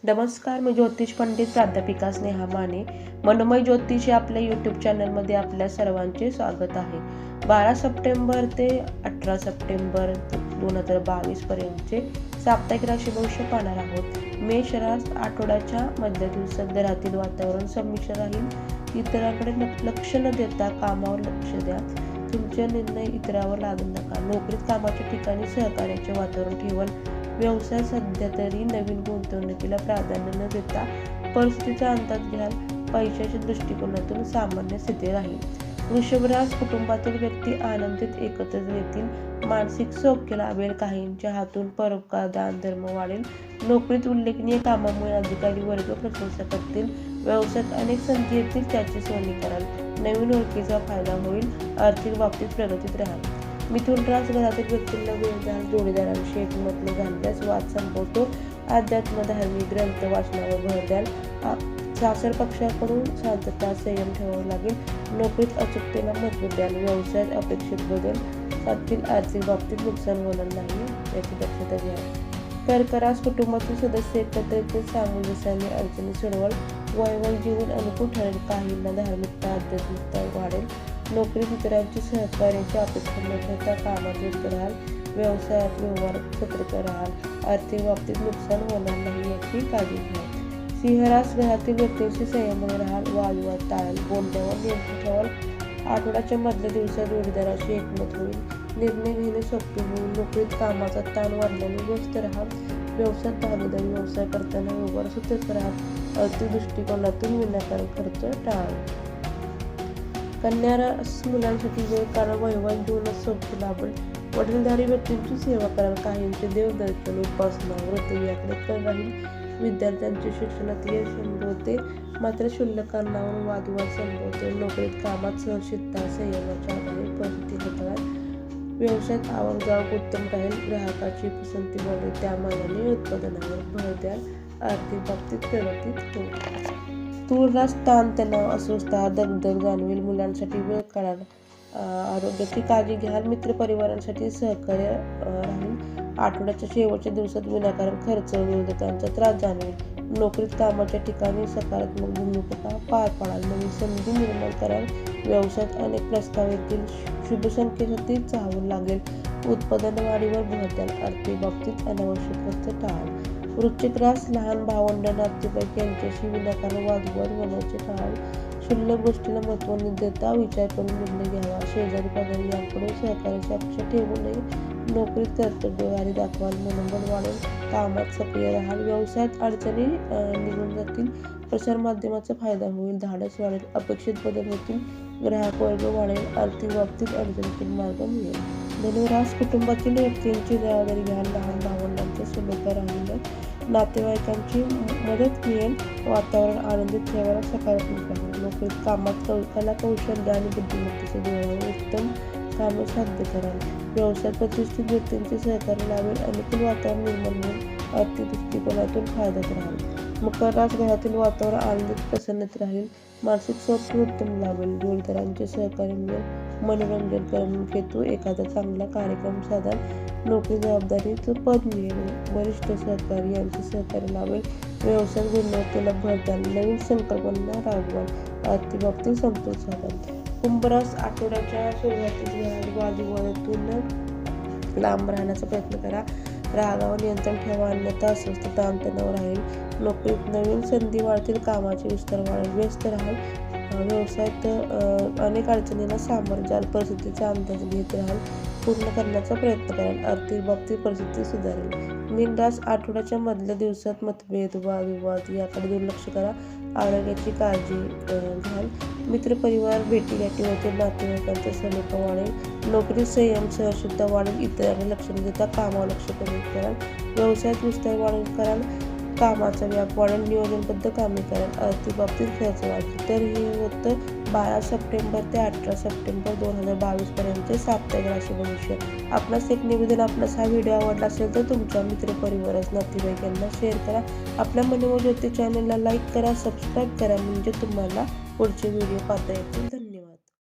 नमस्कार, मी ज्योतिष पंडित प्राध्यापिका स्नेहा माने. मनोमय ज्योतिष या आपल्या यूट्यूब चॅनलमध्ये आपल्या सर्वांचे स्वागत आहे. 12 सप्टेंबर ते 18 सप्टेंबर 2022 पर्यंतचे साप्ताहिक राशी भविष्य पाहणार आहोत. मेष रास आठवड्याच्या मध्य दिवसात घरातील वातावरण संमिश्र राहील. इतरांकडे लक्ष न देता कामावर लक्ष द्या. तुमचे निर्णय इतरांवर लादू नका. नोकरीत कामाच्या ठिकाणी सहकार्याचे वातावरण ठेवल. व्यवसाय सध्या तरी नवीन गुंतवणुकीला प्राधान्य न देता परिस्थितीचा अंदाज घ्याल. पैशाच्या दृष्टिकोनातून सामान्य स्थिती राहील. वृषभ रास कुटुंबातील व्यक्ती आनंदित एकत्र येतील. मानसिक सौख्य लाभेल. काहींच्या हातून परोपकार दान धर्म वाढेल. नोकरीत उल्लेखनीय कामामुळे अधिकारी वर्ग प्रशंसा करतील. व्यवसायात अनेक संधी येतील, त्याची सोनी कराल. नवीन ओळखीचा फायदा होईल. आर्थिक बाबतीत प्रगतीत राहाल. मिथुन रास घरातील व्यक्तींना वेळ द्याल. जोडीदारांशी एकमत न झाल्यास वाद संपवतो. अध्यात्म धार्मिक ग्रंथ वाचनावर भर द्याल. सासर पक्षाकडून शांतता संयम ठेवावा लागेल. नोकरीत अचूकतेला महत्त्व द्याल. व्यवसायात अपेक्षित बदल साधतील. आर्थिक बाबतीत नुकसान होणार नाही याची दक्षता घ्या. कर्क रास कुटुंबातील सदस्य एकत्र येतील. सामंजस्याने अडचणी सोडवाल. वैवाहिक जीवन अनुकूल ठरेल. काहींना धार्मिकता आध्यात्मिकता वाढेल. नोकरीत इतरांची सहकार्याची अपेक्षा न ठेवता कामात व्यस्त राहाल. व्यवसायात व्यवहार सतर्क राहाल. आर्थिक बाबतीत नुकसान होणार नाही याची काळजी घ्या. सिंह रास घरातील व्यक्तींशी संयमाने राहाल. वादविवाद टाळाल. बोलण्यावर नियंत्रण ठेवाल. आठवड्याच्या मधल्या दिवसात जोडीदाराशी एकमत होईल. निर्णय घेणे सोपे होईल. नोकरीत कामाचा ताण वाढल्याने व्यस्त राहाल. व्यवसायात भागीदारी व्यवसाय करताना व्यवहार सतर्क राहाल. आर्थिक दृष्टिकोनातून विनाकारण खर्च टाळाल. कन्या रास मुलांसाठी वेळ काढा. वैवाहिक जीवनात सौख्य लाभेल. वडीलधारी व्यक्तींची सेवा कराल. काहींचे देवदर्शन उपासना व्रत याकडे कल राहील. विद्यार्थ्यांचे शिक्षणात यश संभवते, मात्र क्षुल्लक कारणावरून वादविवाद संभवते. नोकरीत कामात सहनशीलता संयमाच्या आधारे परिस्थिती हाताळाल. व्यवसायात आवक जावक उत्तम राहील. ग्राहकाची पसंती वाढेल. त्या मानाने उत्पादनावर भर द्याल. आर्थिक बाबतीत प्रगतीत होईल. तूळ रास ताणतणाव अस्वस्थता दगदग जाणवेल. मुलांसाठी वेळ काढाल. आरोग्याची काळजी घ्याल. मित्रपरिवारांसाठी सहकार्य राहील. आठवड्याच्या शेवटच्या दिवसात विनाकारण खर्च विरोधकांचा त्रास जाणवेल. नोकरीत कामाच्या ठिकाणी सकारात्मक भूमिका पार पाडाल. नवीन संधी निर्माण कराल. व्यवसायात अनेक प्रस्ताव येतील. शुभसंख्येसाठी चाहूल लागेल. उत्पादन वाढीवर भर द्याल. आर्थिक बाबतीत अनावश्यक खर्च टाळाल. वृश्चिक रास लहान भावंड नातेवाईक यांच्याशी विनाकारण वादविवाद होण्याचे टाळाल. क्षुल्लक गोष्टीला महत्त्व न देता विचार करून निर्णय घ्यावा. शेजारी पाजारी यांकडून सहकार्याची अपेक्षा ठेवू नये. नोकरीत कर्तव्यवारी दाखवाल. मनोबल वाढेल. कामात सक्रिय राहाल. व्यवसायात अडचणी निघून जातील. प्रसारमाध्यमाचा फायदा होईल. धाडस वाढेल. अपेक्षित बदल होतील. ग्राहक वर्ग वाढेल. आर्थिक बाबतीत अडचणीतून मार्ग मिळेल. धनुरास कुटुंबातील व्यक्तींची जबाबदारी घ्याल. लहान भावंडांचा सुलभता राहील. नातेवाईकांची मदत मिळेल. वातावरण आनंदित ठेवायला सकारात्मक राहील. नोकरीत कामात कला कौशल्य आणि बुद्धिमत्तेचे जोडावे उत्तम कामे साध्य कराल. व्यवसायात प्रतिष्ठित व्यक्तींचे सहकार्य लाभेल. अनुकूल वातावरण निर्माण होईल. आर्थिक दृष्टिकोनातून फायद्यात राहाल. मकर रास घरातील वातावरण आनंदित प्रसन्नत राहील. मानसिक सौख्य उत्तम लाभेल. जोडीदारांचे सहकार्य मिळेल. मनोरंजन करण्यात हेतू एखादा चांगला कार्यक्रम साधाल. नोकरी जबाबदारीचं पद मिळेल. वरिष्ठ सहकारी यांचे सहकार्य लाभेल. व्यवसाय गुणवत्तेला भर द्याल. नवीन संकल्पना राबवाल. आर्थिक बाबतीत समतोल साधाल. कुंभ रास आठवड्याच्या सुरुवातीस वादविवादातून लांब राहण्याचा प्रयत्न करा. रागावर नियंत्रण ठेवा, अन्यथा अस्वस्थ ताणतणाव राहील. नोकरीत नवीन संधी वाढतील. कामाचे विस्तार वाढेल. व्यस्त राहाल. व्यवसायात अनेक अडचणींना सामोरे जाल. परिस्थितीचा अंदाज घेत राहाल. पूर्ण करण्याचा प्रयत्न कराल. आर्थिक बाबतीत परिस्थिती सुधारेल. मीन रास आठवड्याच्या मधल्या दिवसात मतभेद वादविवाद याकडे दुर्लक्ष करा. आरोग्याची काळजी घ्याल. मित्रपरिवार भेटीगाठी होतील. नातेवाईकांचा सलोखा वाढेल. नोकरीत संयम सहनशीलता वाढेल. इतरांना लक्ष न देता कामावर लक्ष केंद्रित कराल. व्यवसायात विस्तार वाढेल कराल. कामाचा व्याप वाढेल. नियोजनबद्ध कामे कराल. आर्थिक बाबतीत खर्च वाढेल. तर हे होतं 12 सप्टेंबर ते 18 सप्टेंबर 2022 पर्यंतचे साप्ताहिक राशी भविष्य. आपणास एक निवेदन, आपणास हा व्हिडिओ आवडला असेल तर तुमच्या मित्रपरिवारास नातेवाईकांना शेअर करा. आपल्या मनोमय ज्योतिष चॅनलला लाईक करा, सबस्क्राईब करा, म्हणजे तुम्हाला पुढचे व्हिडिओ पाहता येतील. धन्यवाद.